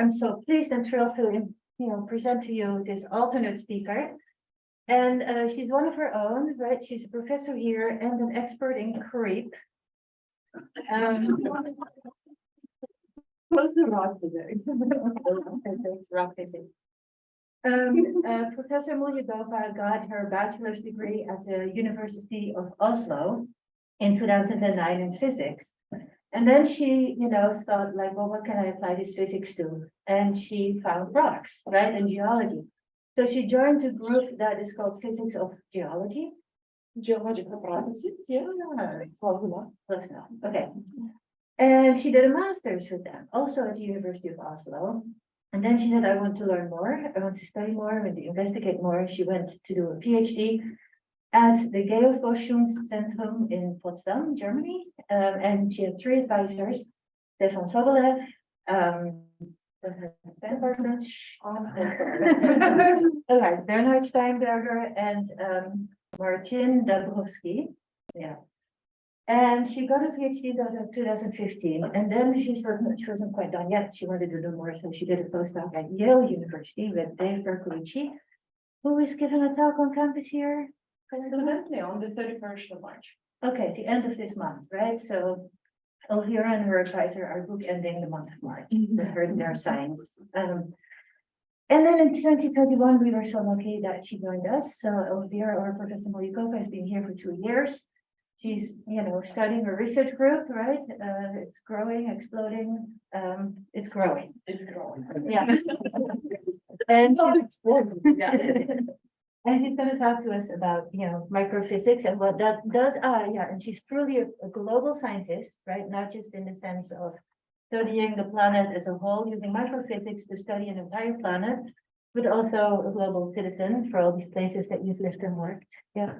I'm so pleased and thrilled to present to you this alternate speaker. And she's one of her own, right? She's a professor here and an expert in creep. What's the rock physics? Rock physics. Professor Mulyukova got her bachelor's degree at the University of Oslo in 2009 in physics. And then she, thought like, well, what can I apply this physics to? And she found rocks, right, and geology. So she joined a group that is called Physics of Geology. Geological processes, yeah. Close enough. Okay. And she did a master's with them, also at the University of Oslo. And then she said, I want to learn more, I want to study more, I want to investigate more. She went to do a PhD at the Geoforschungszentrum in Potsdam, Germany. And she had 3 advisors, Stefan Sobolev, Bernhard Steinberger, and Martin Dabrowski. Yeah. And she got a PhD in 2015, and then she wasn't quite done yet. She wanted to do more, so she did a postdoc at Yale University with Dave Berkowitz, who is giving a talk on campus here. Coincidentally, on the 31st of March. Okay, at the end of this month, right? So Elvira and her advisor are bookending the month of March with her neuroscience. And then in 2021, we were so lucky that she joined us. So Elvira, or Professor Mulyukova, has been here for 2 years. She's, studying a research group, right? It's growing, exploding. It's growing. It's growing. Yeah. And Yeah. and she's going to talk to us about, microphysics and what that does. And she's truly a global scientist, right? Not just in the sense of studying the planet as a whole, using microphysics to study an entire planet, but also a global citizen for all these places that you've lived and worked. Yeah.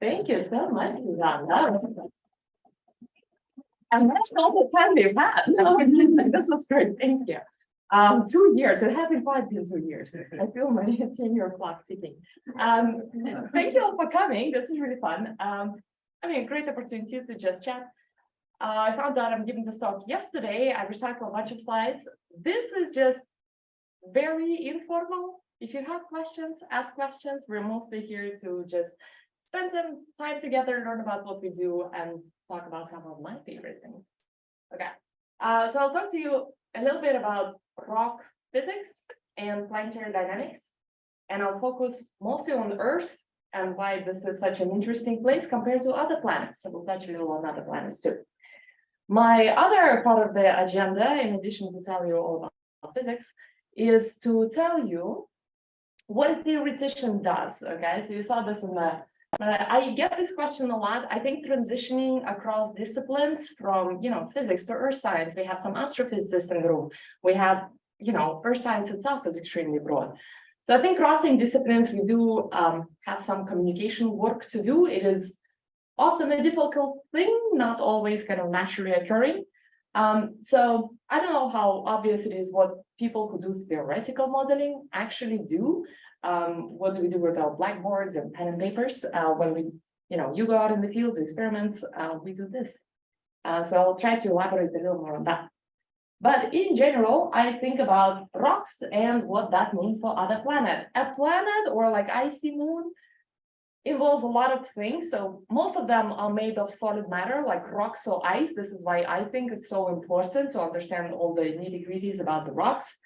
Thank you so much, Susanna. And that's all the time we've had. This was great. Thank you. 2 years. It hasn't quite been 2 years. I feel my tenure clock ticking. Thank you all for coming. This is really fun. A great opportunity to just chat. I found out I'm giving this talk yesterday. I recycled a bunch of slides. This is just very informal. If you have questions, ask questions. We're mostly here to just spend some time together, learn about what we do, and talk about some of my favorite things. Okay, so I'll talk to you a little bit about rock physics and planetary dynamics, and I'll focus mostly on Earth and why this is such an interesting place compared to other planets. So we'll touch a little on other planets too. My other part of the agenda, in addition to tell you all about physics, is to tell you what a theoretician does. Okay, so you saw this in the I get this question a lot. I think transitioning across disciplines from, physics to earth science, we have some astrophysicists in the room. We have, earth science itself is extremely broad. So I think crossing disciplines, we do have some communication work to do. It is often a difficult thing, not always kind of naturally occurring. So I don't know how obvious it is what people who do theoretical modeling actually do. What do we do with our blackboards and pen and papers when we, you go out in the field to experiments, we do this. So I'll try to elaborate a little more on that. But in general, I think about rocks and what that means for other planets. A planet, or like icy moon, involves a lot of things. So most of them are made of solid matter, like rocks or ice. This is why I think it's so important to understand all the nitty-gritties about the rocks.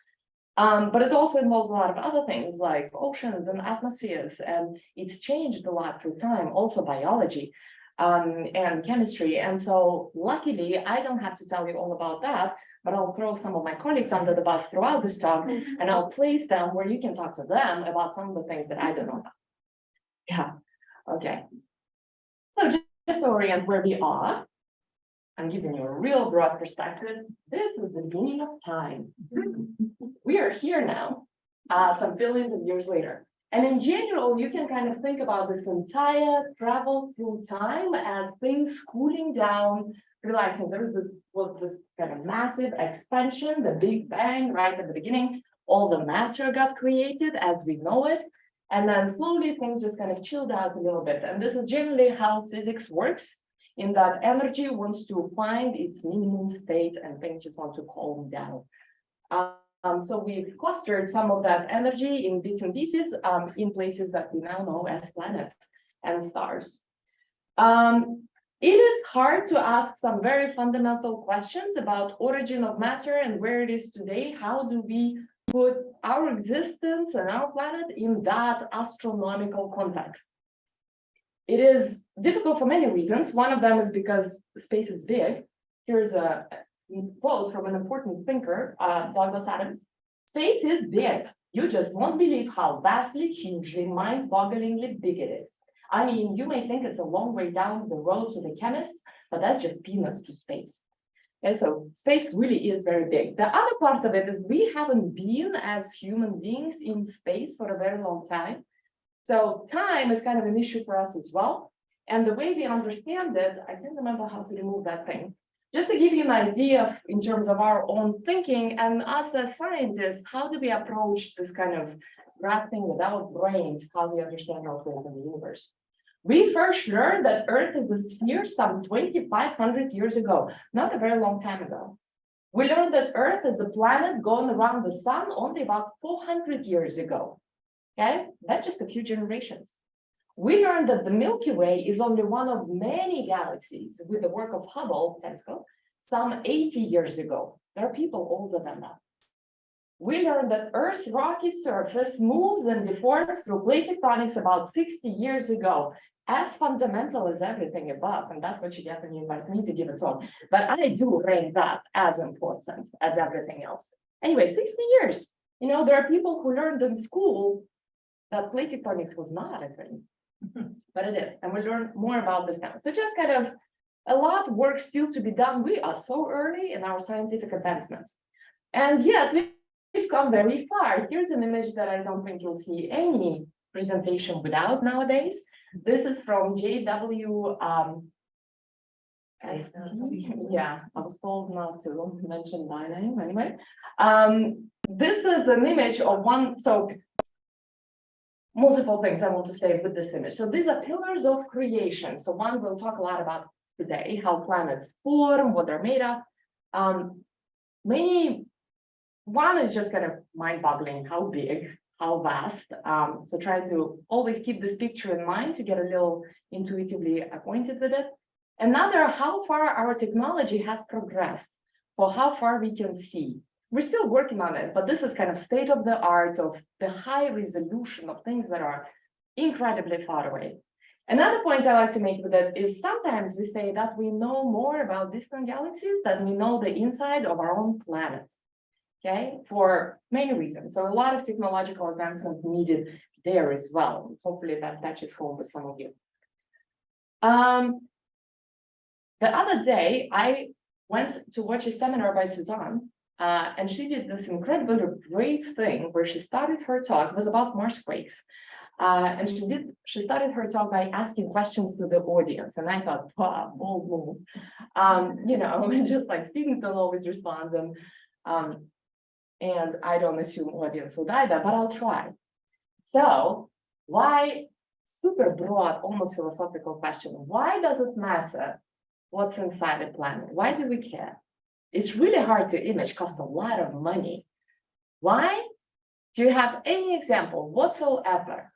But it also involves a lot of other things like oceans and atmospheres, and it's changed a lot through time, also biology and chemistry. And so luckily, I don't have to tell you all about that, but I'll throw some of my colleagues under the bus throughout this talk, and I'll place them where you can talk to them about some of the things that I don't know about. Yeah, okay. So just to orient where we are, I'm giving you a real broad perspective. This is the beginning of time. We are here now, some billions of years later. And in general, you can kind of think about this entire travel through time as things cooling down, realizing there was this kind of massive expansion, the Big Bang right at the beginning. All the matter got created as we know it. And then slowly things just kind of chilled out a little bit. And this is generally how physics works, in that energy wants to find its minimum state and things just want to calm down. So we've clustered some of that energy in bits and pieces in places that we now know as planets and stars. It is hard to ask some very fundamental questions about origin of matter and where it is today. How do we put our existence and our planet in that astronomical context? It is difficult for many reasons. One of them is because space is big. Here's a quote from an important thinker, Douglas Adams. Space is big. You just won't believe how vastly, hugely, mind-bogglingly big it is. I mean, you may think it's a long way down the road to the chemists, but that's just peanuts to space. And so space really is very big. The other part of it is we haven't been as human beings in space for a very long time. So time is kind of an issue for us as well. And the way we understand it, I can't remember how to remove that thing. Just to give you an idea in terms of our own thinking and us as scientists, how do we approach this kind of grasping with our brains, how we understand our place in the universe? We first learned that Earth is a sphere some 2,500 years ago, not a very long time ago. We learned that Earth is a planet going around the sun only about 400 years ago. Okay, that's just a few generations. We learned that the Milky Way is only one of many galaxies with the work of Hubble telescope some 80 years ago. There are people older than that. We learned that Earth's rocky surface moves and deforms through plate tectonics about 60 years ago, as fundamental as everything above. And that's what you get when you invite me to give a talk. But I do rank that as important as everything else. Anyway, 60 years. You know, there are people who learned in school that plate tectonics was not a thing. But it is, and we learn more about this now. So just kind of a lot of work still to be done. We are so early in our scientific advancements. And yet we've come very far. Here's an image that I don't think you'll see any presentation without nowadays. This is from JW. Yeah, I was told not to mention my name anyway. This is an image of one, so multiple things I want to say with this image. So these are pillars of creation. So one we'll talk a lot about today, how planets form, what they're made of. One is just kind of mind-boggling, how big, how vast. So try to always keep this picture in mind to get a little intuitively acquainted with it. Another, how far our technology has progressed for how far we can see. We're still working on it, but this is kind of state of the art of the high resolution of things that are incredibly far away. Another point I like to make with it is sometimes we say that we know more about distant galaxies than we know the inside of our own planet, okay, for many reasons. So a lot of technological advancement needed there as well. Hopefully that touches home with some of you. The other day, I went to watch a seminar by Suzanne. And she did this incredibly brave thing where she started her talk. It was about Marsquakes. And she started her talk by asking questions to the audience. And I thought, wow, bold move. You know, just like students don't always respond. And I don't assume audience would either, but I'll try. So why, super broad, almost philosophical question, why does it matter what's inside a planet? Why do we care? It's really hard to image, costs a lot of money. Why? Do you have any example whatsoever?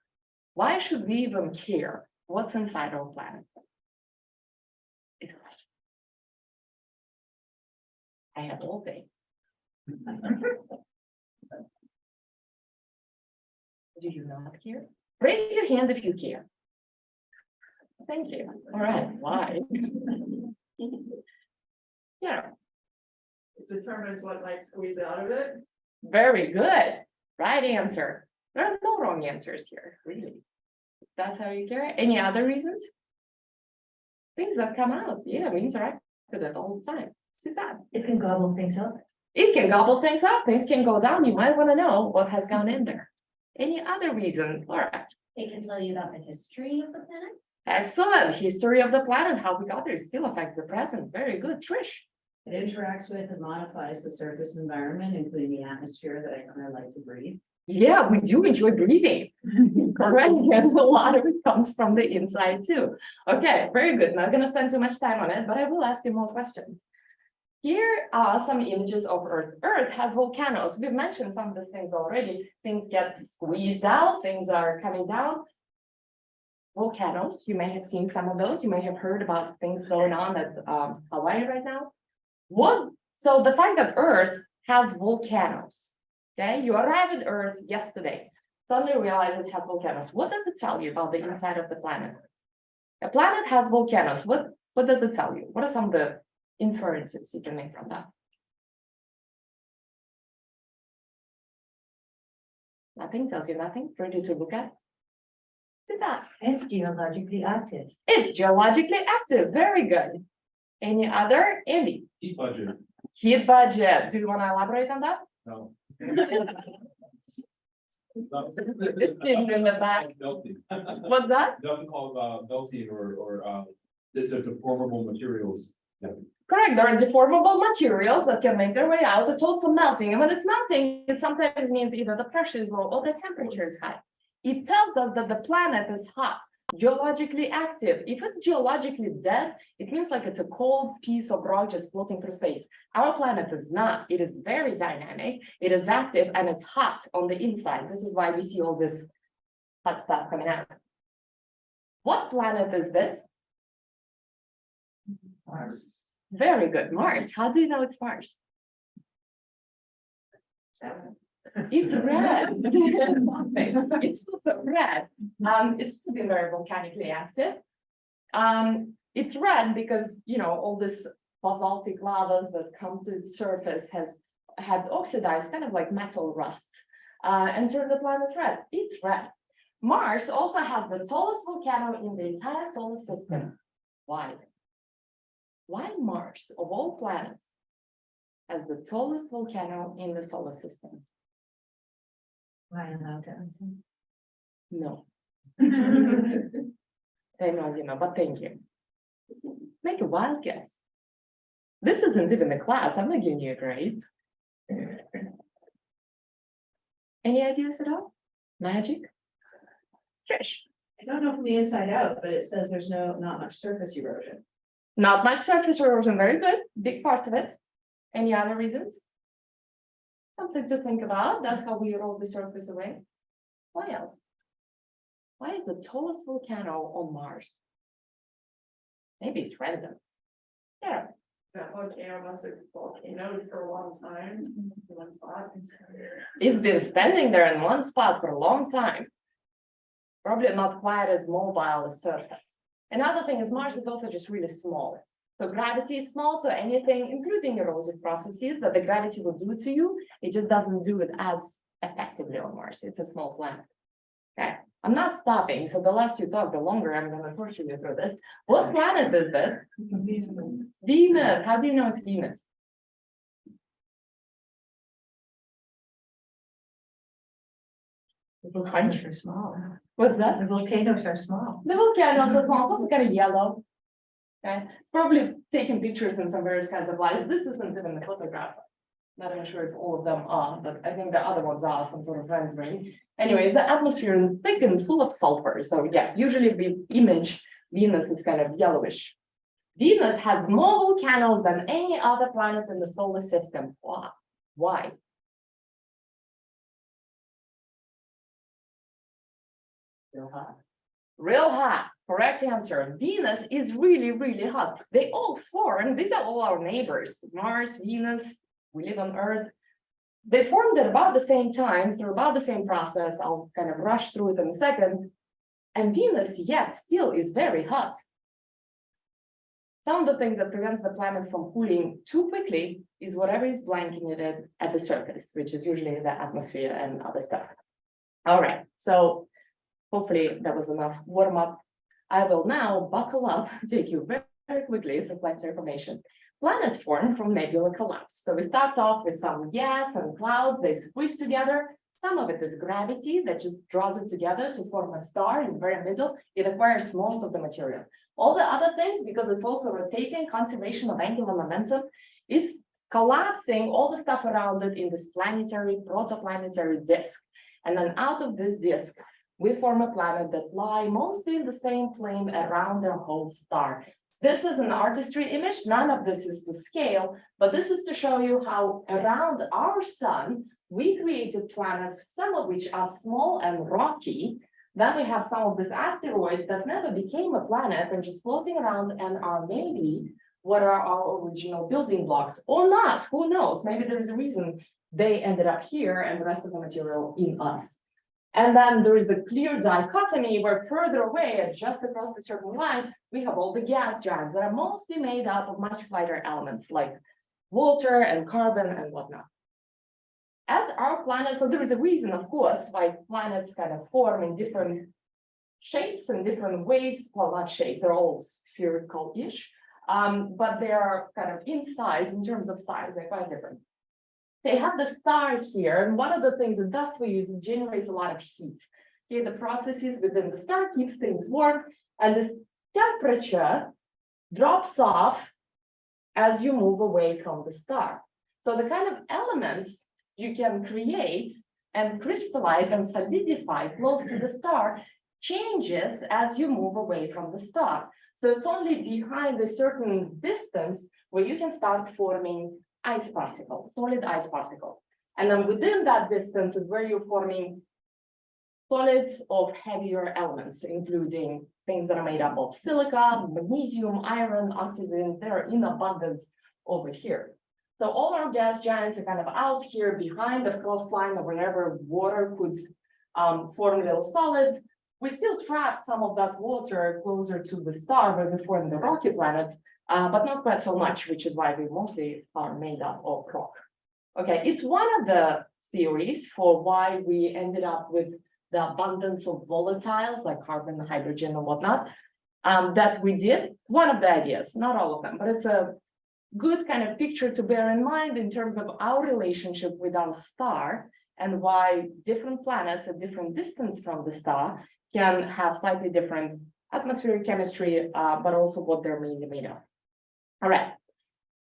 Why should we even care what's inside our planet? It's a question. I have all day. Do you not care? Raise your hand if you care. Thank you. All right, why? Yeah. It determines what might squeeze out of it. Very good. Right answer. There are no wrong answers here, really. That's how you care. Any other reasons? Things that come out. Yeah, we interact with it all the time. Suzanne. It can gobble things up. It can gobble things up. Things can go down. You might want to know what has gone in there. Any other reason, Laura? It can tell you about the history of the planet. Excellent. History of the planet, how we got there still affects the present. Very good. Trish. It interacts with and modifies the surface environment, including the atmosphere that I kind of like to breathe. Yeah, we do enjoy breathing. Correct. And a lot of it comes from the inside too. Okay, very good. Not going to spend too much time on it, but I will ask you more questions. Here are some images of Earth. Earth has volcanoes. We've mentioned some of these things already. Things get squeezed out, things are coming down. Volcanoes, you may have seen some of those. You may have heard about things going on at Hawaii right now. So the fact that Earth has volcanoes, okay? You arrived at Earth yesterday, suddenly realize it has volcanoes. What does it tell you about the inside of the planet? A planet has volcanoes. What does it tell you? What are some of the inferences you can make from that? Nothing tells you nothing. Ready to look at? What's that? It's geologically active. It's geologically active. Very good. Any other? Andy? Heat budget. Heat budget. Do you want to elaborate on that? No. This thing in the back. Melting. What's that? Nothing called melting or the deformable materials. Yeah. Correct. There are deformable materials that can make their way out. It's also melting. And when it's melting, it sometimes means either the pressure is low or the temperature is high. It tells us that the planet is hot, geologically active. If it's geologically dead, it means like it's a cold piece of rock just floating through space. Our planet is not. It is very dynamic. It is active and it's hot on the inside. This is why we see all this hot stuff coming out. What planet is this? Mars. Very good, Mars. How do you know it's Mars? It's red. It's also red. It's also been very volcanically active. It's red because all this basaltic lavas that come to its surface had oxidized, kind of like metal rust, and turned the planet red. It's red. Mars also has the tallest volcano in the entire solar system. Why? Why Mars, of all planets, has the tallest volcano in the solar system? Am I allowed to answer? No. I know, but thank you. Make a wild guess. This isn't even a class. I'm not giving you a grade. Any ideas at all? Magic? Trish? I don't know from the inside out, but it says there's not much surface erosion. Not much surface erosion. Very good. Big part of it. Any other reasons? Something to think about. That's how we roll the surface away. Why else? Why is the tallest volcano on Mars? Maybe it's random. Yeah. That volcano must have volcanoed for a long time in one spot. It's been standing there in one spot for a long time. Probably not quite as mobile as surface. Another thing is Mars is also just really small. So gravity is small, so anything, including erosive processes that the gravity will do to you, it just doesn't do it as effectively on Mars. It's a small planet. Okay, I'm not stopping. So the less you talk, the longer I'm going to torture you through this. What planet is this? Venus. How do you know it's Venus? The volcanoes are small. What's that? The volcanoes are small. The volcanoes are small. It's also kind of yellow. Okay, it's probably taking pictures in some various kinds of lights. This isn't even a photograph. Not even sure if all of them are, but I think the other ones are some sort of rendering. Anyways, the atmosphere is thick and full of sulfur. So yeah, usually we image Venus is kind of yellowish. Venus has more volcanoes than any other planet in the solar system. Wow. Why? Real hot. Real hot. Correct answer. Venus is really, really hot. They all form, these are all our neighbors. Mars, Venus, we live on Earth. They formed at about the same time, through about the same process. I'll kind of rush through it in a second. And Venus, yet, still is very hot. Some of the things that prevents the planet from cooling too quickly is whatever is blanking it at the surface, which is usually the atmosphere and other stuff. All right, so hopefully that was enough warm up. I will now buckle up, take you very, very quickly through planetary formation. Planets form from nebula collapse. So we start off with some gas and clouds, they squish together. Some of it is gravity that just draws it together to form a star in the very middle. It acquires most of the material. All the other things, because it's also rotating, conservation of angular momentum, is collapsing all the stuff around it in this planetary, protoplanetary disk. And then out of this disk, we form a planet that lie mostly in the same plane around their whole star. This is an artistry image. None of this is to scale, but this is to show you how around our sun, we created planets, some of which are small and rocky. Then we have some of these asteroids that never became a planet and just floating around and are maybe what are our original building blocks or not, who knows? Maybe there's a reason they ended up here and the rest of the material in us. And then there is a clear dichotomy where further away, just across the certain line, we have all the gas giants that are mostly made up of much lighter elements like water and carbon and whatnot. As our planet, so there is a reason, of course, why planets kind of form in different shapes and different ways. Well, not shapes, they're all spherical-ish, but they are kind of in size, in terms of size, they're quite different. They have the star here, and one of the things that dust we use generates a lot of heat. Okay, the processes within the star keeps things warm, and this temperature drops off as you move away from the star. So the kind of elements you can create and crystallize and solidify close to the star changes as you move away from the star. So it's only behind a certain distance where you can start forming ice particles, solid ice particles. And then within that distance is where you're forming solids of heavier elements, including things that are made up of silica, magnesium, iron, oxygen. They're in abundance over here. So all our gas giants are kind of out here behind the frost line or wherever water could form little solids. We still trap some of that water closer to the star where we form the rocky planets, but not quite so much, which is why we mostly are made up of rock. Okay, it's one of the theories for why we ended up with the abundance of volatiles like carbon, hydrogen, and whatnot, that we did. One of the ideas, not all of them, but it's a good kind of picture to bear in mind in terms of our relationship with our star and why different planets at different distance from the star can have slightly different atmospheric chemistry, but also what they're mainly made of. All right.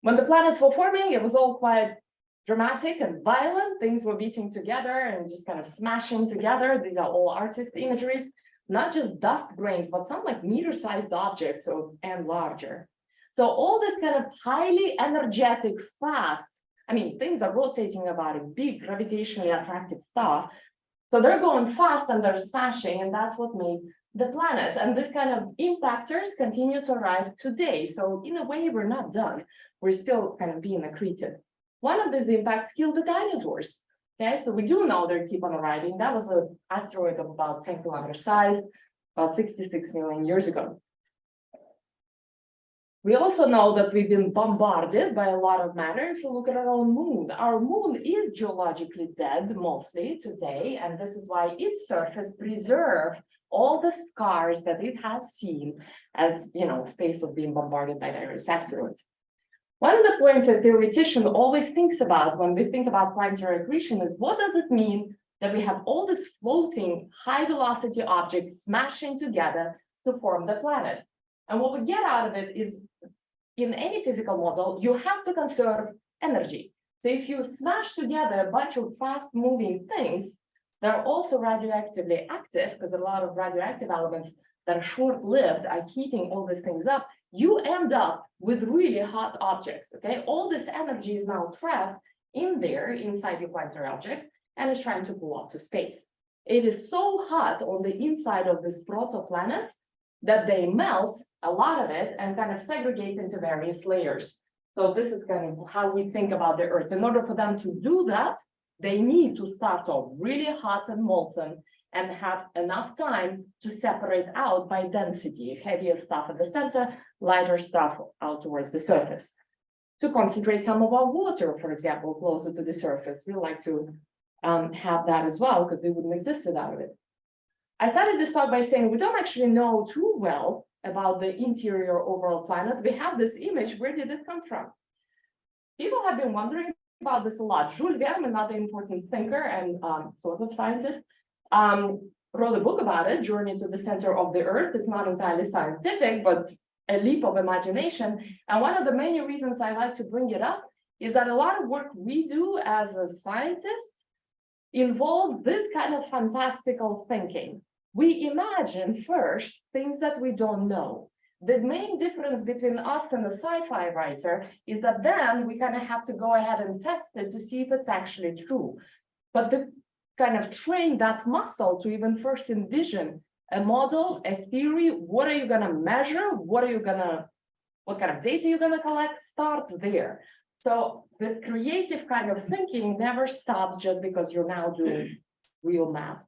When the planets were forming, it was all quite dramatic and violent. Things were beating together and just kind of smashing together. These are all artist imageries, not just dust grains, but some like meter-sized objects and larger. So all this kind of highly energetic, fast, I mean, things are rotating about a big gravitationally attractive star. So they're going fast and they're smashing, and that's what made the planets. And this kind of impactors continue to arrive today. So in a way, we're not done. We're still kind of being accreted. One of these impacts killed the dinosaurs. Okay, so we do know they keep on arriving. That was an asteroid of about 10 kilometers size, about 66 million years ago. We also know that we've been bombarded by a lot of matter. If you look at our own moon is geologically dead mostly today, and this is why its surface preserved all the scars that it has seen as, you know, space of being bombarded by various asteroids. One of the points a theoretician always thinks about when we think about planetary accretion is what does it mean that we have all these floating high velocity objects smashing together to form the planet? And what we get out of it is, in any physical model, you have to conserve energy. So if you smash together a bunch of fast moving things, they're also radioactively active, because a lot of radioactive elements that are short-lived are heating all these things up. You end up with really hot objects, okay? All this energy is now trapped in there, inside your planetary objects, and is trying to go up to space. It is so hot on the inside of these protoplanets that they melt a lot of it and kind of segregate into various layers. So this is kind of how we think about the Earth. In order for them to do that, they need to start off really hot and molten and have enough time to separate out by density, heavier stuff at the center, lighter stuff out towards the surface. To concentrate some of our water, for example, closer to the surface. We like to have that as well, because we wouldn't exist without it. I started this talk by saying we don't actually know too well about the interior overall planet. We have this image. Where did it come from? People have been wondering about this a lot. Jules Verne, another important thinker and sort of scientist, wrote a book about it, Journey to the Center of the Earth. It's not entirely scientific, but a leap of imagination. And one of the many reasons I like to bring it up is that a lot of work we do as a scientist involves this kind of fantastical thinking. We imagine first things that we don't know. the main difference between us and the sci-fi writer is that then we kind of have to go ahead and test it to see if it's actually true. But the kind of train that muscle to even first envision a model, a theory, what are you gonna measure? What kind of data you're gonna collect starts there. So the creative kind of thinking never stops just because you're now doing real math.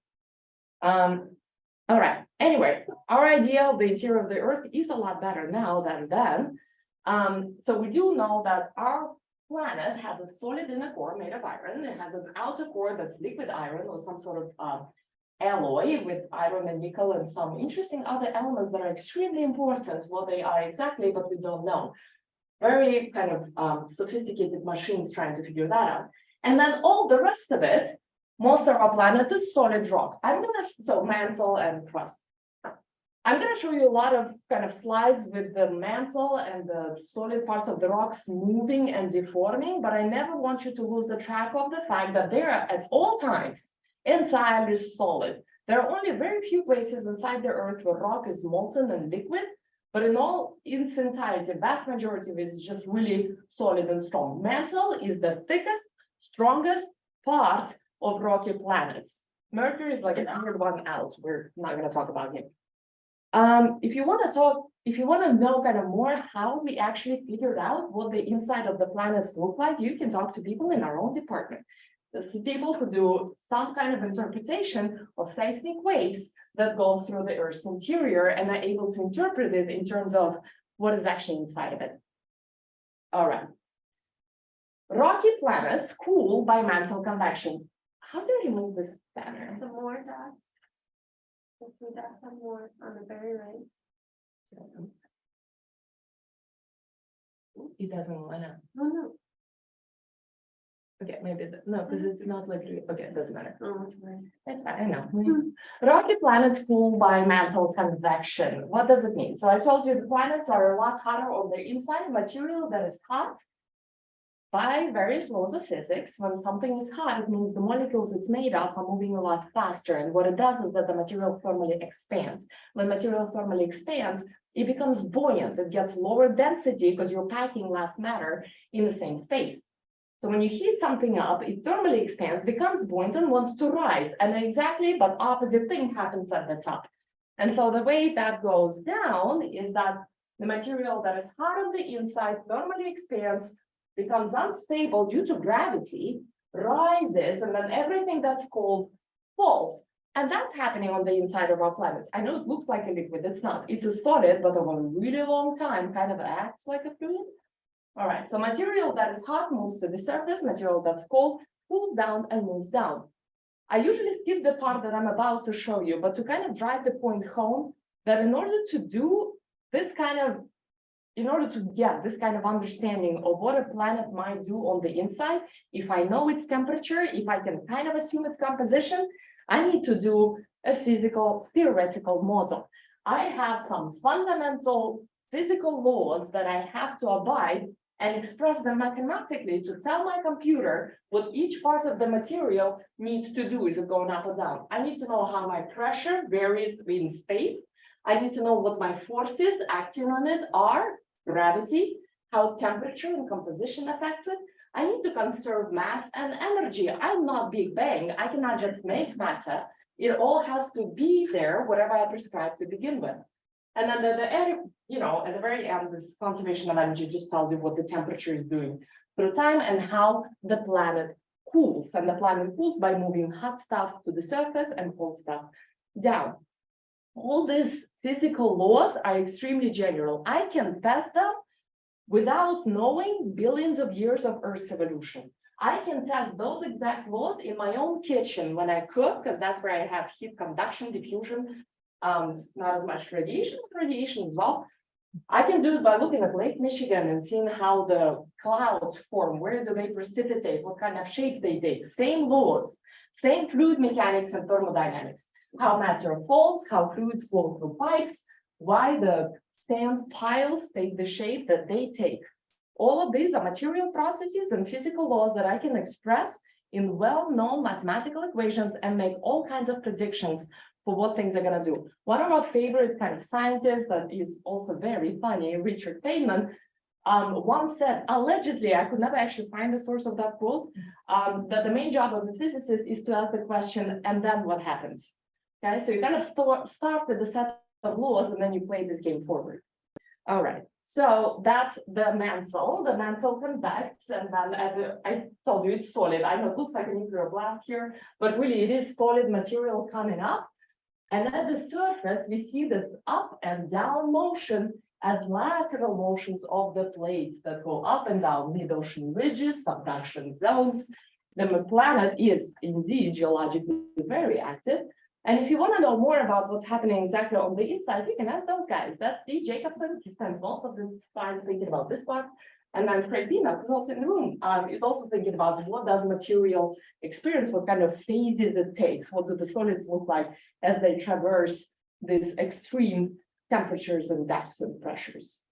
All right, anyway, our idea of the interior of the Earth is a lot better now than then. So we do know that our planet has a solid inner core made of iron. It has an outer core that's liquid iron or some sort of alloy with iron and nickel and some interesting other elements that are extremely important. What they are exactly, but we don't know. Very kind of sophisticated machines trying to figure that out. And then all the rest of it, most of our planet is solid rock. So mantle and crust. I'm gonna show you a lot of kind of slides with the mantle and the solid parts of the rocks moving and deforming, but I never want you to lose the track of the fact that they are at all times entirely solid. There are only very few places inside the Earth where rock is molten and liquid, but in its entirety, vast majority of it is just really solid and strong. Mantle is the thickest, strongest part of rocky planets. Mercury is like an weird one out. We're not going to talk about him. If you want to know kind of more how we actually figured out what the inside of the planets look like, you can talk to people in our own department. There's people who do some kind of interpretation of seismic waves that go through the Earth's interior and are able to interpret it in terms of what is actually inside of it. All right. Rocky planets cool by mantle convection. How do I remove this banner? The more dots. The three dots on more on the very right. It doesn't wanna. No. Okay, maybe no, because it's not like okay, it doesn't matter. Oh, that's right. It's fine, I know. Rocky planets cool by mantle convection. What does it mean? So I told you the planets are a lot hotter on their inside. Material that is hot by various laws of physics. When something is hot, it means the molecules it's made of are moving a lot faster. And what it does is that the material thermally expands. When material thermally expands, it becomes buoyant. It gets lower density because you're packing less matter in the same space. So when you heat something up, it thermally expands, becomes buoyant and wants to rise. And exactly, but opposite thing happens at the top. And so the way that goes down is that the material that is hot on the inside thermally expands, becomes unstable due to gravity, rises, and then everything that's cold falls. And that's happening on the inside of our planets. I know it looks like a liquid, it's not. It's a solid, but over a really long time kind of acts like a fluid. All right, so material that is hot moves to the surface, material that's cold cools down and moves down. I usually skip the part that I'm about to show you, but to kind of drive the point home that in order to do this kind of, in order to get this kind of understanding of what a planet might do on the inside, if I know its temperature, if I can kind of assume its composition, I need to do a physical theoretical model. I have some fundamental physical laws that I have to abide and express them mathematically to tell my computer what each part of the material needs to do. Is it going up or down? I need to know how my pressure varies in space. I need to know what my forces acting on it are, gravity, how temperature and composition affects it. I need to conserve mass and energy. I'm not Big Bang. I cannot just make matter. It all has to be there, whatever I prescribe to begin with. And then at the end, at the very end, this conservation of energy just tells you what the temperature is doing through time and how the planet cools. And the planet cools by moving hot stuff to the surface and cold stuff down. All these physical laws are extremely general. I can test them without knowing billions of years of Earth's evolution. I can test those exact laws in my own kitchen when I cook, because that's where I have heat conduction, diffusion, not as much radiation as well. I can do it by looking at Lake Michigan and seeing how the clouds form, where do they precipitate, what kind of shapes they take. Same laws, same fluid mechanics and thermodynamics. How matter falls, how fluids flow through pipes, why the sand piles take the shape that they take. All of these are material processes and physical laws that I can express in well-known mathematical equations and make all kinds of predictions for what things are going to do. One of our favorite kind of scientists that is also very funny, Richard Feynman, once said, allegedly, I could never actually find the source of that quote, that the main job of the physicist is to ask the question, and then what happens? Okay, so you kind of start with a set of laws, and then you play this game forward. All right, so that's the mantle. The mantle convects, and then I told you it's solid. I know it looks like a nuclear blast here, but really it is solid material coming up. And at the surface, we see this up and down motion as lateral motions of the plates that go up and down mid-ocean ridges, subduction zones. The planet is indeed geologically very active. And if you want to know more about what's happening exactly on the inside, you can ask those guys. That's Steve Jacobson. He spends most of the time thinking about this part. And then Craig Pina, who's also in the room, is also thinking about what does material experience, what kind of phases it takes, what do the solids look like as they traverse these extreme temperatures and depths and pressures.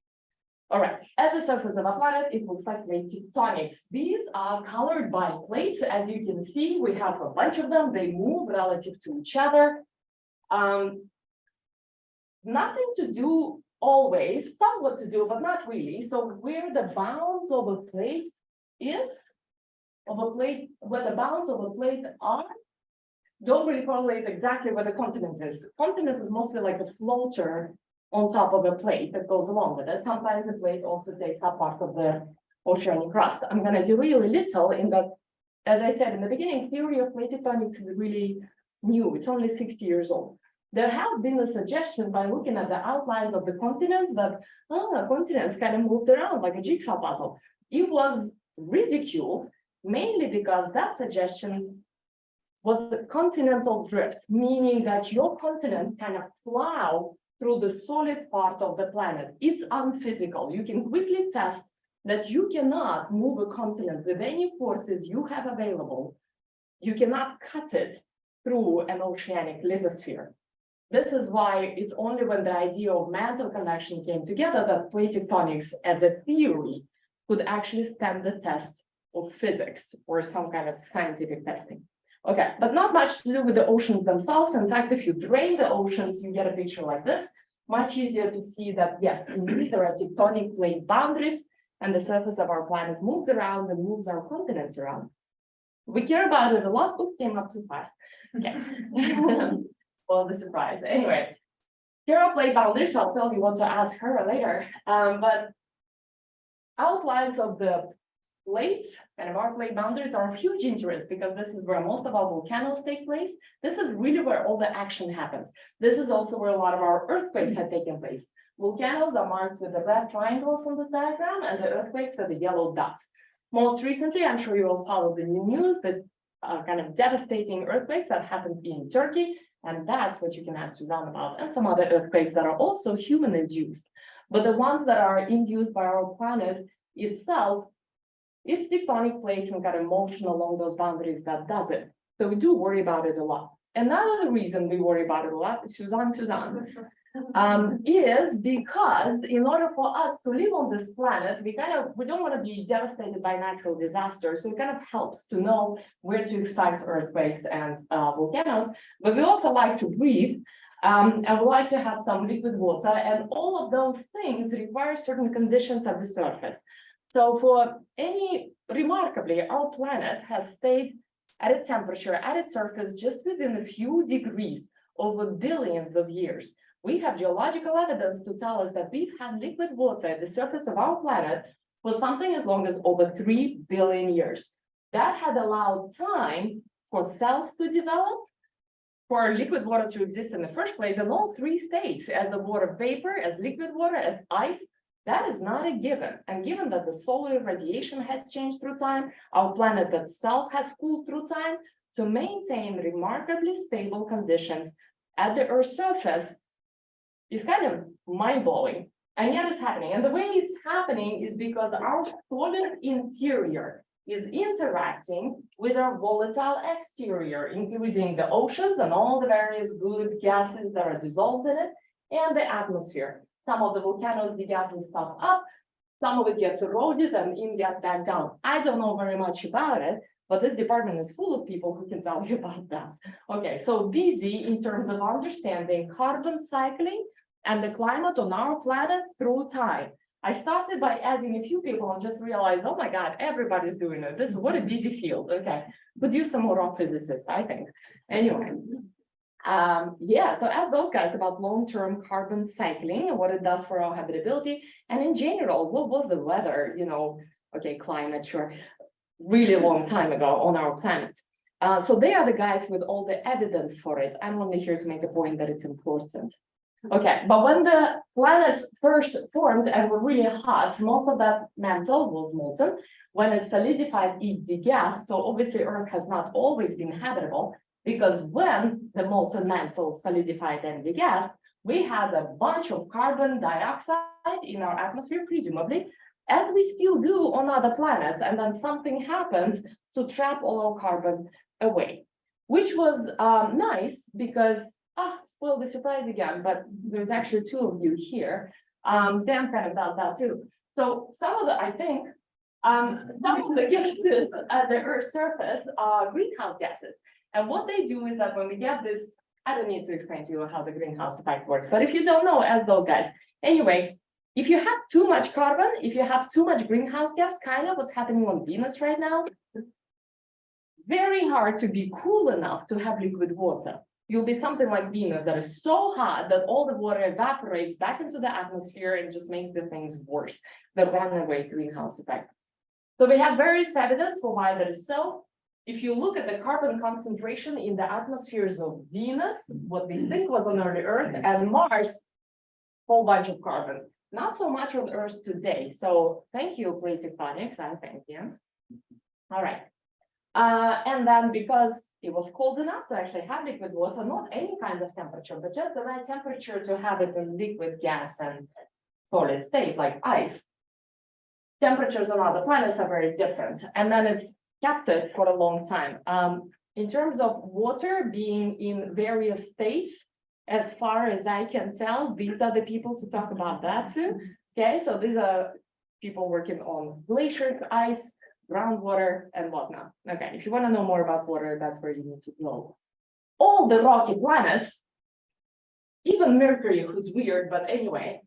All right, at the surface of a planet, it looks like plate tectonics. These are colored by plates. As you can see, we have a bunch of them. They move relative to each other. Nothing to do always, somewhat to do, but not really. So where the bounds of a plate is, where the bounds of a plate are, don't really correlate exactly where the continent is. Continent is mostly like a floater on top of a plate that goes along with it. Sometimes the plate also takes up part of the oceanic crust. I'm going to do really little in that, as I said in the beginning, theory of plate tectonics is really new. It's only 60 years old. There has been a suggestion by looking at the outlines of the continents that continents kind of moved around like a jigsaw puzzle. It was ridiculed mainly because that suggestion was the continental drift, meaning that your continent kind of plow through the solid part of the planet. It's unphysical. You can quickly test that you cannot move a continent with any forces you have available. You cannot cut it through an oceanic lithosphere. This is why it's only when the idea of mantle convection came together that plate tectonics as a theory could actually stand the test of physics or some kind of scientific testing. Okay, but not much to do with the oceans themselves. In fact, if you drain the oceans, you get a picture like this. Much easier to see that, yes, indeed, there are tectonic plate boundaries, and the surface of our planet moves around and moves our continents around. We care about it a lot. Oops, came up too fast. Okay. Well, the surprise. Anyway, here are plate boundaries. I'll tell you what to ask her later. But outlines of the plates, kind of our plate boundaries, are of huge interest because this is where most of our volcanoes take place. This is really where all the action happens. This is also where a lot of our earthquakes have taken place. Volcanoes are marked with the red triangles on this diagram, and the earthquakes are the yellow dots. Most recently, I'm sure you all follow the new news, the kind of devastating earthquakes that happened in Turkey, and that's what you can ask Suzanne about, and some other earthquakes that are also human-induced. But the ones that are induced by our planet itself, it's tectonic plates and kind of motion along those boundaries that does it. So we do worry about it a lot. Another reason we worry about it a lot, Suzanne, is because in order for us to live on this planet, we don't want to be devastated by natural disasters. So it kind of helps to know where to expect earthquakes and volcanoes. But we also like to breathe, and we like to have some liquid water, and all of those things require certain conditions at the surface. So remarkably, our planet has stayed at its temperature, at its surface, just within a few degrees over billions of years. We have geological evidence to tell us that we've had liquid water at the surface of our planet for something as long as over 3 billion years. That had allowed time for cells to develop, for liquid water to exist in the first place, in all three states, as a water vapor, as liquid water, as ice. That is not a given. And given that the solar radiation has changed through time, our planet itself has cooled through time, to maintain remarkably stable conditions at the Earth's surface is kind of mind-blowing. And yet it's happening. And the way it's happening is because our solid interior is interacting with our volatile exterior, including the oceans and all the various good gases that are dissolved in it, and the atmosphere. Some of the volcanoes, the gases stuff up, some of it gets eroded and in gas back down. I don't know very much about it, but this department is full of people who can tell you about that. Okay, so busy in terms of understanding carbon cycling and the climate on our planet through time. I started by adding a few people and just realized, oh my God, everybody's doing it. This is what a busy field. Okay, could use some more rock physicists, I think. Anyway, yeah, so ask those guys about long-term carbon cycling and what it does for our habitability. And in general, what was the weather, okay, climate, sure, really long time ago on our planet. So they are the guys with all the evidence for it. I'm only here to make the point that it's important. Okay, but when the planets first formed and were really hot, most of that mantle was molten. When it solidified, it degassed. So obviously Earth has not always been habitable, because when the molten mantle solidified and degassed, we had a bunch of carbon dioxide in our atmosphere, presumably, as we still do on other planets. And then something happened to trap all our carbon away, which was nice because, spoil the surprise again, but there's actually two of you here. Dan kind of does that too. So some of the, I think, some of the gases at the Earth's surface are greenhouse gases. And what they do is that when we get this, I don't need to explain to you how the greenhouse effect works, but if you don't know, ask those guys. Anyway, if you have too much carbon, if you have too much greenhouse gas, kind of what's happening on Venus right now, very hard to be cool enough to have liquid water. You'll be something like Venus that is so hot that all the water evaporates back into the atmosphere and just makes the things worse, the runaway greenhouse effect. So we have various evidence for why that is so. If you look at the carbon concentration in the atmospheres of Venus, what we think was on the Earth, and Mars, whole bunch of carbon. Not so much on Earth today. So thank you, plate tectonics, I thank you. All right. And then because it was cold enough to actually have liquid water, not any kind of temperature, but just the right temperature to have it in liquid, gas, and solid state, like ice. Temperatures on other planets are very different. And then it's kept it for a long time. In terms of water being in various states, as far as I can tell, these are the people to talk about that too. Okay, so these are people working on glacier ice, groundwater, and whatnot. Okay, if you want to know more about water, that's where you need to go. All the rocky planets, even Mercury, who's weird, but anyway,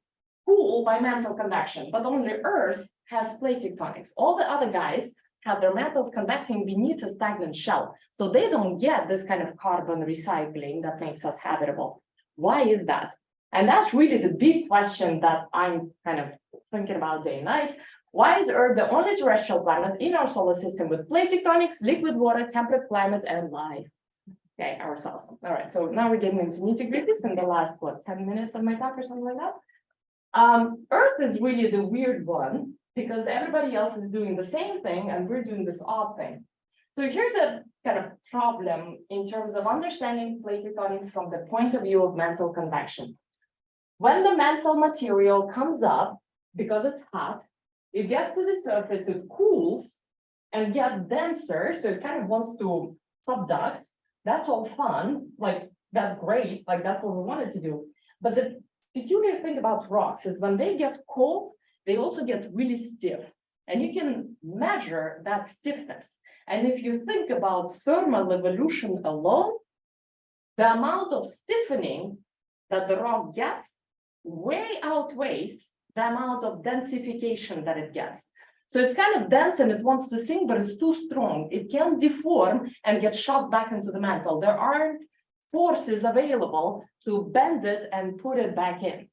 cool by mantle convection, but only Earth has plate tectonics. All the other guys have their mantles convecting beneath a stagnant shell. So they don't get this kind of carbon recycling that makes us habitable. Why is that? And that's really the big question that I'm kind of thinking about day and night. Why is Earth the only terrestrial planet in our solar system with plate tectonics, liquid water, temperate climate, and life? Okay, ourselves. All right, so now we're getting into nitty-gritties in the last, 10 minutes of my talk or something like that. Earth is really the weird one because everybody else is doing the same thing and we're doing this odd thing. So here's a kind of problem in terms of understanding plate tectonics from the point of view of mantle convection. When the mantle material comes up, because it's hot, it gets to the surface, it cools and gets denser, so it kind of wants to subduct. That's all fun, like that's great, like that's what we wanted to do. But the peculiar thing about rocks is when they get cold, they also get really stiff. And you can measure that stiffness. And if you think about thermal evolution alone, the amount of stiffening that the rock gets way outweighs the amount of densification that it gets. So it's kind of dense and it wants to sink, but it's too strong. It can deform and get shot back into the mantle. There aren't forces available to bend it and put it back in.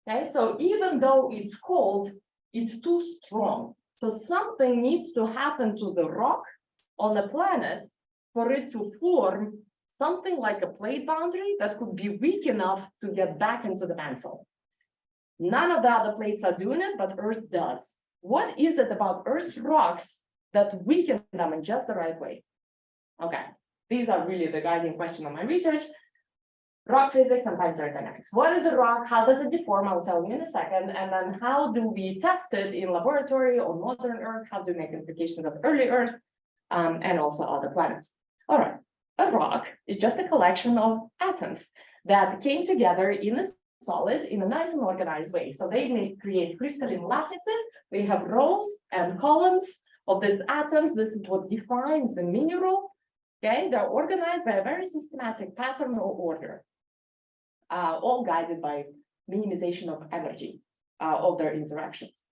Okay, so even though it's cold, it's too strong. So something needs to happen to the rock on the planet for it to form something like a plate boundary that could be weak enough to get back into the mantle. None of the other plates are doing it, but Earth does. What is it about Earth's rocks that weaken them in just the right way? Okay, these are really the guiding question of my research. Rock physics and time dynamics. What is a rock? How does it deform? I'll tell you in a second. And then how do we test it in laboratory on modern Earth? How do we make implications of early Earth and also other planets? All right, a rock is just a collection of atoms that came together in a solid in a nice and organized way. So they may create crystalline lattices. We have rows and columns of these atoms. This is what defines a mineral. Okay, they're organized by a very systematic pattern or order, all guided by minimization of energy of their interactions.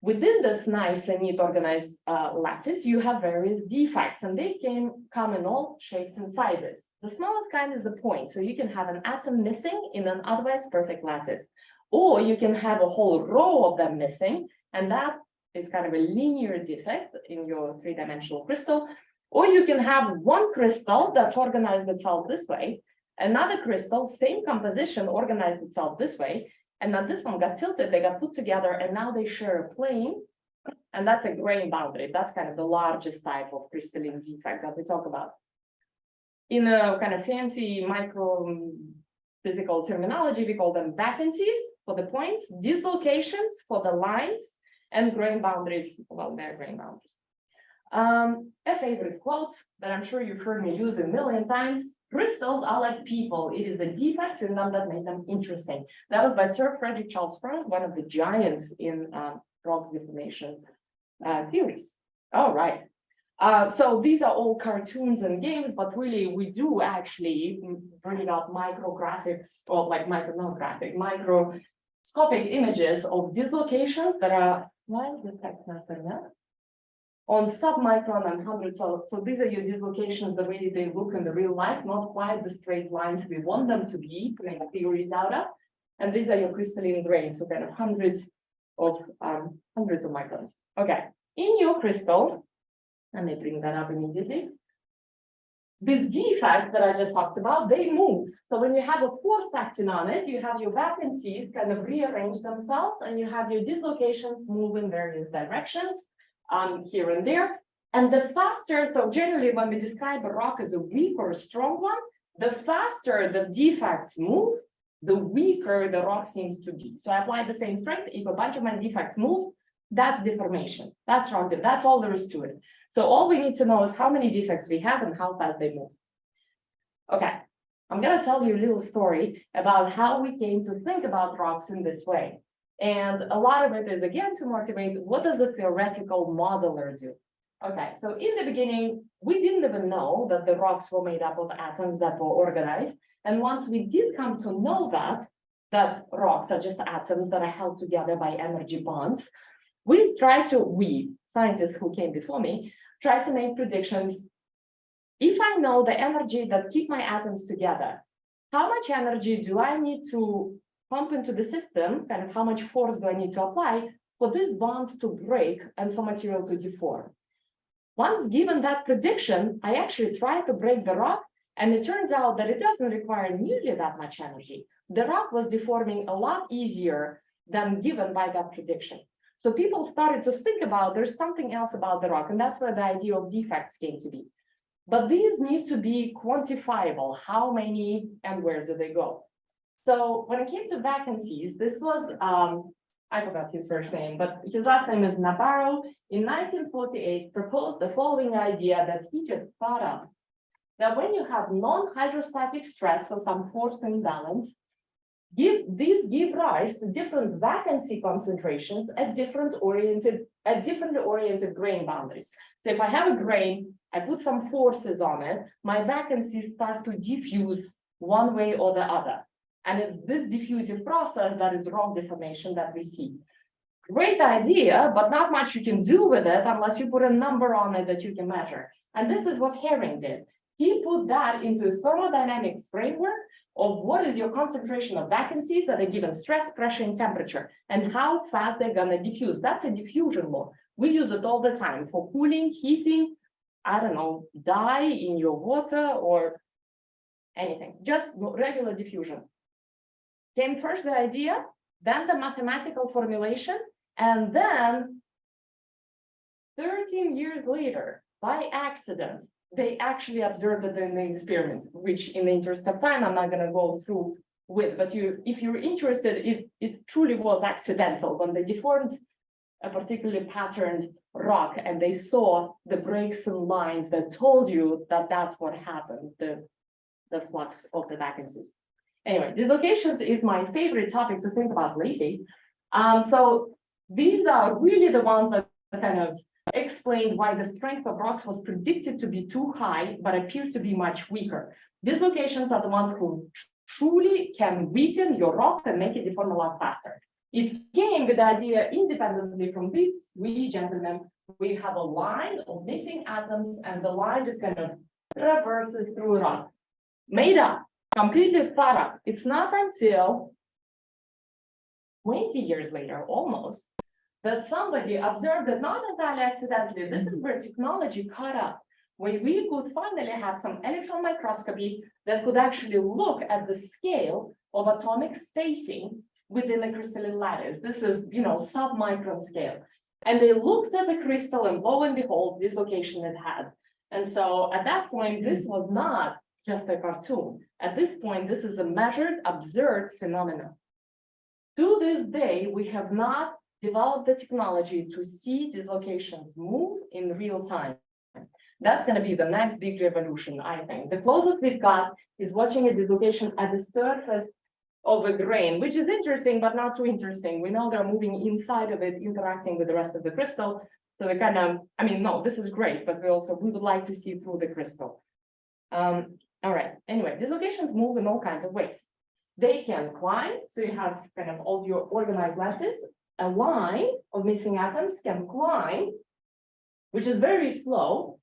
Within this nice and neat organized lattice, you have various defects, and they come in all shapes and sizes. The smallest kind is the point, so you can have an atom missing in an otherwise perfect lattice, or you can have a whole row of them missing, and that is kind of a linear defect in your three-dimensional crystal. Or you can have one crystal that's organized itself this way, another crystal, same composition, organized itself this way, and then this one got tilted, they got put together, and now they share a plane, and that's a grain boundary. That's kind of the largest type of crystalline defect that we talk about. In a kind of fancy micro physical terminology, we call them vacancies for the points, dislocations for the lines, and grain boundaries, well, they're grain boundaries. A favorite quote that I'm sure you've heard me use a million times: crystals are like people. It is the defects in them that make them interesting. That was by Sir Frederick Charles Friend, one of the giants in rock deformation theories. All right. So these are all cartoons and games, but really we do actually bring out micrographics, or like microscopic images of dislocations that are, why is the text not there now? On submicron and hundreds of, so these are your dislocations the way they look in the real life, not quite the straight lines we want them to be, putting theories out of. And these are your crystalline grains, so kind of hundreds of microns. Okay, in your crystal, let me bring that up immediately. These defects that I just talked about, they move. So when you have a force acting on it, you have your vacancies kind of rearrange themselves, and you have your dislocations move in various directions. Here and there, and the faster, so generally when we describe a rock as a weak or a strong one, the faster the defects move, the weaker the rock seems to be. So I apply the same strength. If a bunch of my defects move, that's deformation, that's wrong, that's all there is to it. So all we need to know is how many defects we have and how fast they move. Okay, I'm going to tell you a little story about how we came to think about rocks in this way. And a lot of it is, again, to motivate, what does a theoretical modeler do? Okay, so in the beginning, we didn't even know that the rocks were made up of atoms that were organized. And once we did come to know that rocks are just atoms that are held together by energy bonds, we scientists who came before me, tried to make predictions. If I know the energy that keep my atoms together, how much energy do I need to pump into the system, kind of how much force do I need to apply for these bonds to break and for material to deform? Once given that prediction, I actually tried to break the rock, and it turns out that it doesn't require nearly that much energy. The rock was deforming a lot easier than given by that prediction. So people started to think about there's something else about the rock, and that's where the idea of defects came to be. But these need to be quantifiable. How many and where do they go? So when it came to vacancies, this was, I forgot his first name, but his last name is Navarro. In 1948, proposed the following idea that he just thought up. That when you have non-hydrostatic stress, so some force imbalance, these give rise to different vacancy concentrations at differently oriented grain boundaries. So if I have a grain, I put some forces on it, my vacancies start to diffuse one way or the other. And it's this diffusive process that is rock deformation that we see. Great idea, but not much you can do with it unless you put a number on it that you can measure. And this is what Herring did. He put that into a thermodynamics framework of what is your concentration of vacancies at a given stress, pressure, and temperature, and how fast they're going to diffuse. That's a diffusion law. We use it all the time for cooling, heating, I don't know, dye in your water or anything, just regular diffusion. Came first the idea, then the mathematical formulation, and then 13 years later, by accident, they actually observed it in the experiment, which in the interest of time, I'm not going to go through with, but if you're interested, it truly was accidental when they deformed a particularly patterned rock and they saw the breaks and lines that told you that that's what happened, the flux of the vacancies. Anyway, dislocations is my favorite topic to think about lately. So these are really the ones that kind of explained why the strength of rocks was predicted to be too high, but appeared to be much weaker. Dislocations are the ones who truly can weaken your rock and make it deform a lot faster. It came with the idea independently from these three gentlemen. We have a line of missing atoms, and the line just kind of traverses through rock. Made up, completely thought up. It's not until 20 years later, almost, that somebody observed that not entirely accidentally, this is where technology caught up, where we could finally have some electron microscopy that could actually look at the scale of atomic spacing within a crystalline lattice. This is, sub-micron scale. And they looked at the crystal, and lo and behold, dislocation it had. And so at that point, this was not just a cartoon. At this point, this is a measured, observed phenomenon. To this day, we have not developed the technology to see dislocations move in real time. That's going to be the next big revolution, I think. The closest we've got is watching a dislocation at the surface of a grain, which is interesting, but not too interesting. We know they're moving inside of it, interacting with the rest of the crystal. So they kind of, no, this is great, but we would like to see through the crystal. All right, anyway, dislocations move in all kinds of ways. They can climb, so you have kind of all your organized lattice. A line of missing atoms can climb, which is very slow.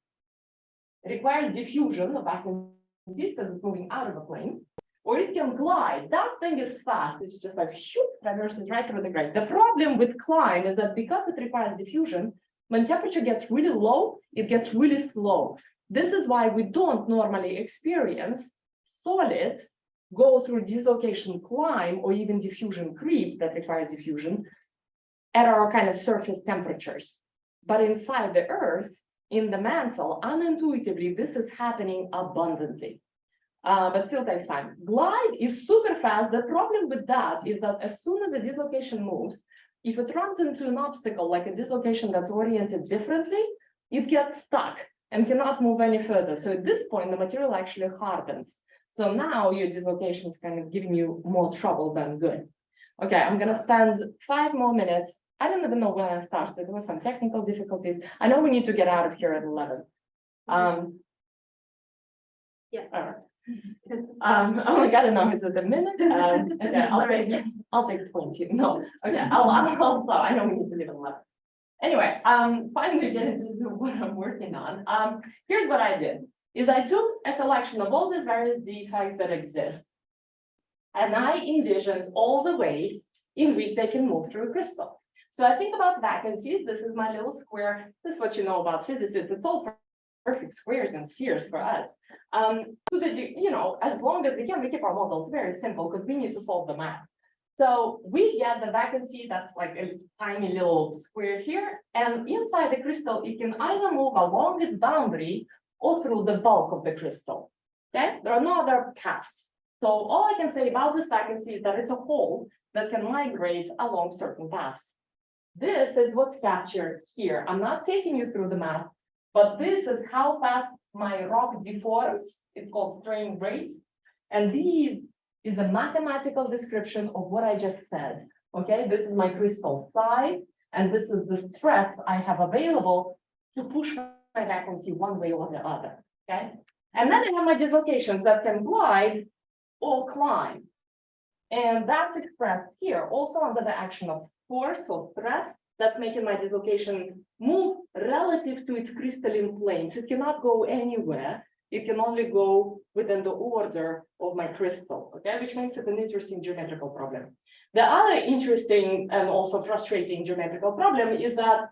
It requires diffusion of vacuum because it's moving out of a plane. Or it can glide. That thing is fast. It's just like shoot, traverses right through the grain. The problem with climb is that because it requires diffusion, when temperature gets really low, it gets really slow. This is why we don't normally experience solids go through dislocation climb or even diffusion creep that requires diffusion at our kind of surface temperatures. But inside the Earth, in the mantle, unintuitively, this is happening abundantly. But still takes time. Glide is super fast. The problem with that is that as soon as a dislocation moves, if it runs into an obstacle, like a dislocation that's oriented differently, it gets stuck and cannot move any further. So at this point, the material actually hardens. So now your dislocation is kind of giving you more trouble than good. Okay, I'm gonna spend 5 more minutes. I don't even know when I started. There were some technical difficulties. I know we need to get out of here at 11. Yeah. All right. Oh my God, I know is it a minute? Okay, I'll take 20. No, okay, I'll stop. I know we need to leave at 11. Anyway, finally getting to what I'm working on. Here's what I did, is I took a collection of all these various defects that exist, and I envisioned all the ways in which they can move through a crystal. So I think about vacancies. This is my little square. This is what you know about physicists. It's all perfect squares and spheres for us. So that as long as we can, we keep our models very simple because we need to solve the math. So we get the vacancy that's like a tiny little square here, and inside the crystal, it can either move along its boundary or through the bulk of the crystal. Okay, there are no other paths. So all I can say about this vacancy is that it's a hole that can migrate along certain paths. This is what's captured here. I'm not taking you through the math, but this is how fast my rock deforms. It's called strain rate. And these is a mathematical description of what I just said. Okay, this is my crystal size, and this is the stress I have available to push my vacancy one way or the other. Okay, and then I have my dislocations that can glide or climb. And that's expressed here also under the action of force or stress that's making my dislocation move relative to its crystalline planes. It cannot go anywhere. It can only go within the order of my crystal, okay, which makes it an interesting geometrical problem. The other interesting and also frustrating geometrical problem is that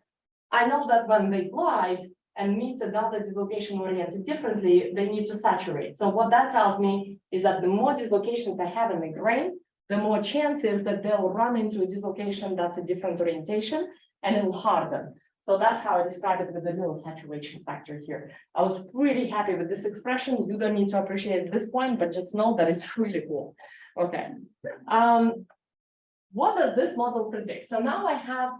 I know that when they glide and meet another dislocation oriented differently, they need to saturate. So what that tells me is that the more dislocations I have in the grain, the more chances that they'll run into a dislocation that's a different orientation and it'll harden. So that's how I describe it with the little saturation factor here. I was pretty happy with this expression. You don't need to appreciate at this point, but just know that it's really cool. Okay. What does this model predict? So now I have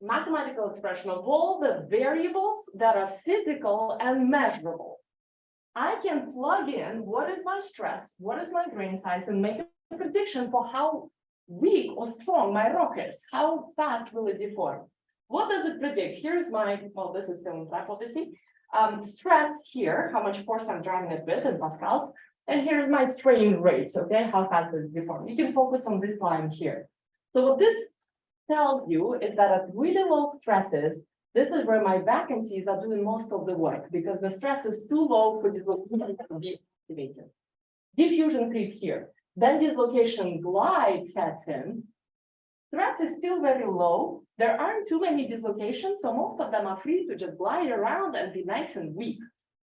mathematical expression of all the variables that are physical and measurable. I can plug in what is my stress, what is my grain size, and make a prediction for how weak or strong my rock is. How fast will it deform? What does it predict? Here's my, well, this is still in black, obviously. Stress here, how much force I'm driving it with in pascals. And here's my strain rates, okay? How fast is it deformed? You can focus on this line here. So what this tells you is that at really low stresses, this is where my vacancies are doing most of the work because the stress is too low for dislocation to be activated. Diffusion creep here. Then dislocation glide sets in. Stress is still very low. There aren't too many dislocations, so most of them are free to just glide around and be nice and weak.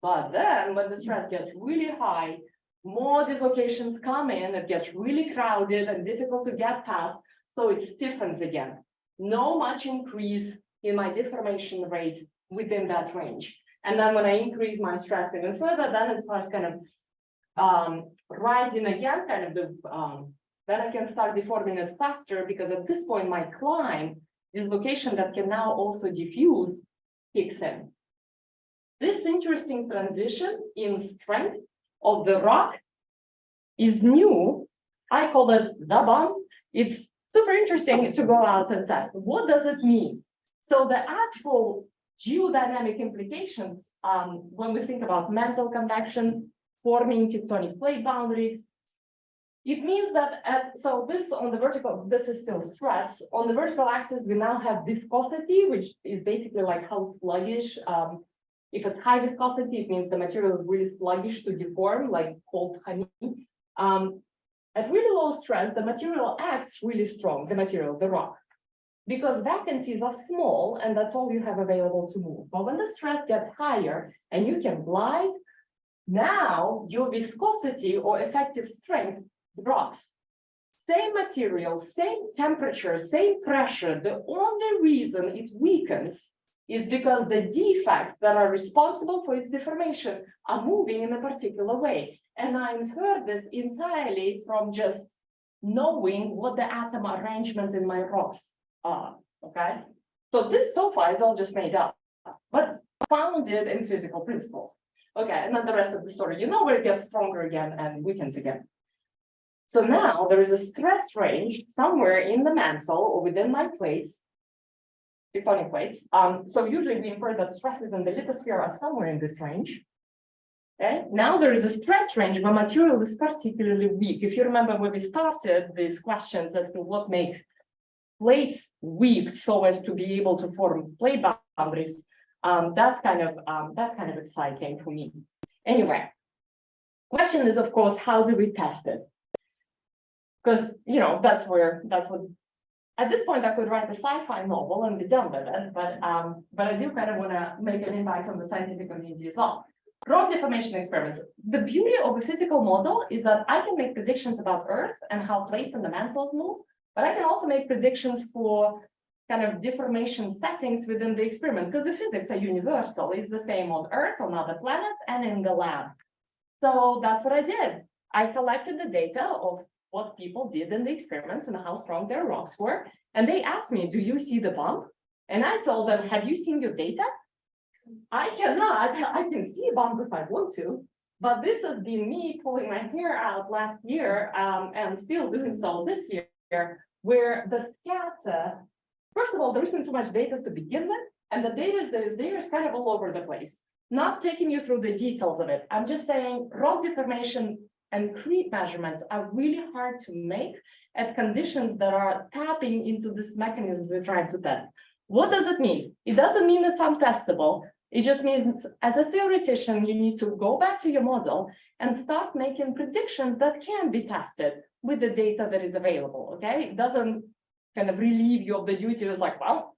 But then when the stress gets really high, more dislocations come in, it gets really crowded and difficult to get past, so it stiffens again. No much increase in my deformation rate within that range. And then when I increase my stress even further, then it starts kind of rising again, kind of then I can start deforming it faster because at this point, my climb, dislocation that can now also diffuse, kicks in. This interesting transition in strength of the rock is new. I call it the bump. It's super interesting to go out and test. What does it mean? So the actual geodynamic implications, when we think about mantle convection, forming tectonic plate boundaries, it means that so this on the vertical, this is still stress. On the vertical axis, we now have viscosity, which is basically like how sluggish. If it's high viscosity, it means the material is really sluggish to deform, like cold honey. At really low stress, the material acts really strong, the material, the rock, because vacancies are small and that's all you have available to move. But when the stress gets higher and you can glide, now your viscosity or effective strength drops. Same material, same temperature, same pressure. The only reason it weakens is because the defects that are responsible for its deformation are moving in a particular way. And I infer this entirely from just knowing what the atom arrangements in my rocks are, okay? So this so far is all just made up, but founded in physical principles. Okay, and then the rest of the story, you know where it gets stronger again and weakens again. So now there is a stress range somewhere in the mantle or within my plates, tectonic plates. So usually we infer that stresses in the lithosphere are somewhere in this range. Okay, now there is a stress range where material is particularly weak. If you remember when we started these questions as to what makes plates weak so as to be able to form plate boundaries, that's kind of exciting for me. Anyway, question is, of course, how do we test it? Because that's what at this point I could write a sci-fi novel and be done with it, but I do kind of want to make an impact on the scientific community as well. Rock deformation experiments. The beauty of a physical model is that I can make predictions about Earth and how plates and the mantles move, but I can also make predictions for kind of deformation settings within the experiment because the physics are universal. It's the same on Earth, on other planets, and in the lab. So that's what I did. I collected the data of what people did in the experiments and how strong their rocks were. And they asked me, do you see the bump? And I told them, have you seen your data? I cannot. I can see a bump if I want to, but this has been me pulling my hair out last year and still doing so this year, where the scatter, first of all, there isn't too much data to begin with, and the data that is there is kind of all over the place. Not taking you through the details of it. I'm just saying rock deformation and creep measurements are really hard to make at conditions that are tapping into this mechanism we're trying to test. What does it mean? It doesn't mean it's untestable. It just means as a theoretician, you need to go back to your model and start making predictions that can be tested with the data that is available, okay? It doesn't kind of relieve you of the duty. It's like, well,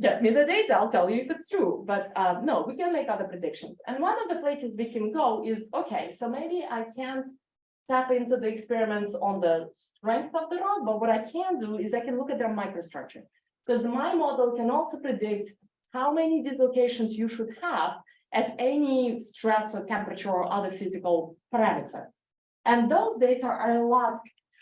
get me the data, I'll tell you if it's true. But no, we can make other predictions. And one of the places we can go is, okay, so maybe I can't tap into the experiments on the strength of the rock, but what I can do is I can look at their microstructure. Because my model can also predict how many dislocations you should have at any stress or temperature or other physical parameter. And those data are a lot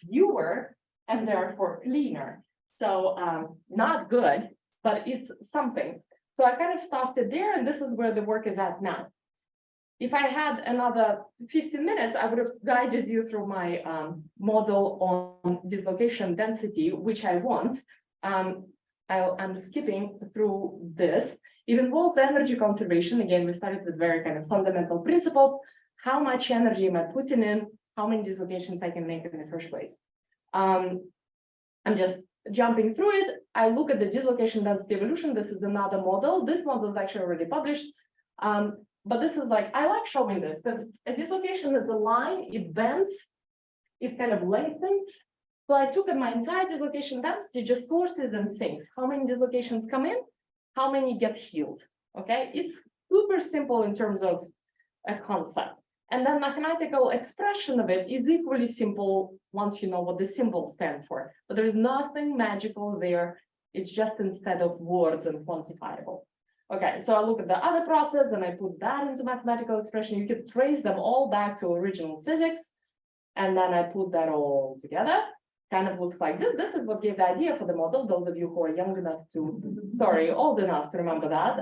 fewer and therefore cleaner. So not good, but it's something. So I kind of started there, and this is where the work is at now. If I had another 15 minutes, I would have guided you through my model on dislocation density, which I want. I'm skipping through this. It involves energy conservation. Again, we started with very kind of fundamental principles. How much energy am I putting in? How many dislocations I can make in the first place? I'm just jumping through it. I look at the dislocation density evolution. This is another model. This model is actually already published. But this is like, I like showing this because a dislocation is a line, it bends, it kind of lengthens. So I took my entire dislocation density, just sources and sinks. How many dislocations come in? How many get healed? Okay, it's super simple in terms of a concept. And then mathematical expression of it is equally simple once you know what the symbols stand for. But there is nothing magical there. It's just instead of words and quantifiable. Okay, so I look at the other process and I put that into mathematical expression. You could trace them all back to original physics. And then I put that all together. Kind of looks like this. This is what gave the idea for the model. Those of you who are young enough to, sorry, old enough to remember that.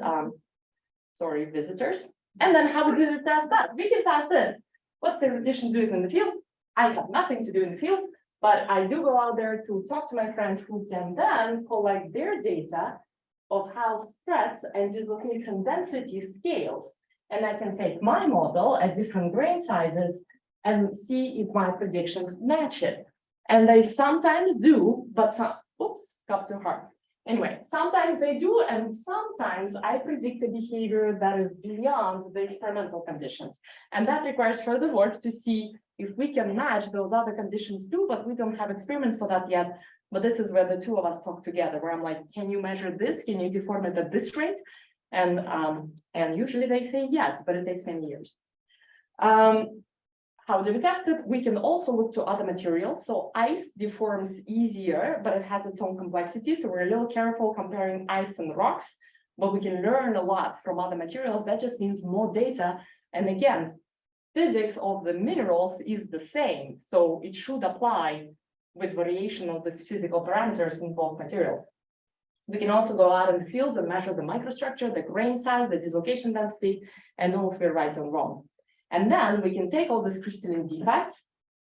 Sorry, visitors. And then how we did test that? We can test this. What's the repetition doing in the field? I have nothing to do in the field, but I do go out there to talk to my friends who can then collect their data of how stress and dislocation density scales. And I can take my model at different grain sizes and see if my predictions match it. And they sometimes do, but some, oops, got too hard. Anyway, sometimes they do, and sometimes I predict a behavior that is beyond the experimental conditions. And that requires further work to see if we can match those other conditions too, but we don't have experiments for that yet. But this is where the two of us talk together, where I'm like, can you measure this? Can you deform it at this rate? And usually they say yes, but it takes many years. How do we test it? We can also look to other materials. So ice deforms easier, but it has its own complexity. So we're a little careful comparing ice and rocks, but we can learn a lot from other materials. That just means more data. And again, physics of the minerals is the same. So it should apply with variation of these physical parameters in both materials. We can also go out in the field and measure the microstructure, the grain size, the dislocation density, and know if we're right or wrong. And then we can take all these crystalline defects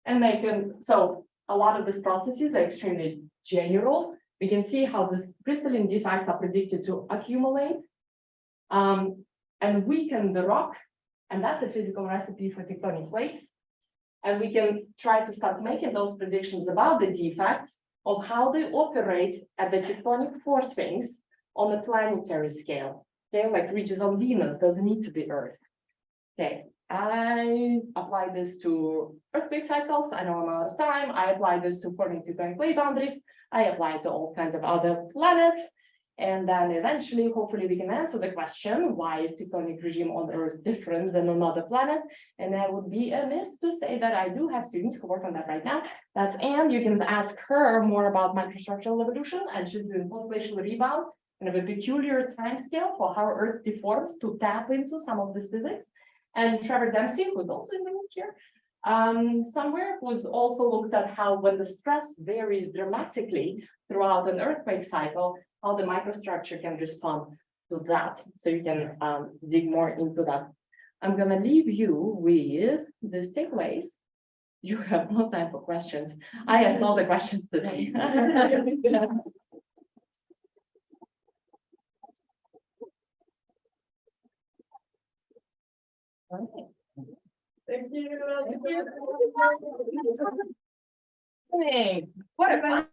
and make them, so a lot of these processes are extremely general. We can see how these crystalline defects are predicted to accumulate and weaken the rock. And that's a physical recipe for tectonic plates. And we can try to start making those predictions about the defects of how they operate at the tectonic forcings on a planetary scale. Okay, like ridges on Venus doesn't need to be Earth. Okay. I apply this to earthquake cycles. I know I'm out of time. I apply this to forming tectonic plate boundaries. I apply it to all kinds of other planets. And then eventually, hopefully, we can answer the question, why is tectonic regime on Earth different than on other planets? And I would be amiss to say that I do have students who work on that right now. That's Anne. You can ask her more about microstructural evolution, and she's doing post-glacial rebound and have a peculiar time scale for how Earth deforms to tap into some of this physics. And Trevor Dempsey, who's also in the room here, somewhere, who's also looked at how when the stress varies dramatically throughout an earthquake cycle, how the microstructure can respond to that. So you can dig more into that. I'm gonna leave you with these takeaways. You have no time for questions. I asked all the questions today. Thank you. Hey, what a fun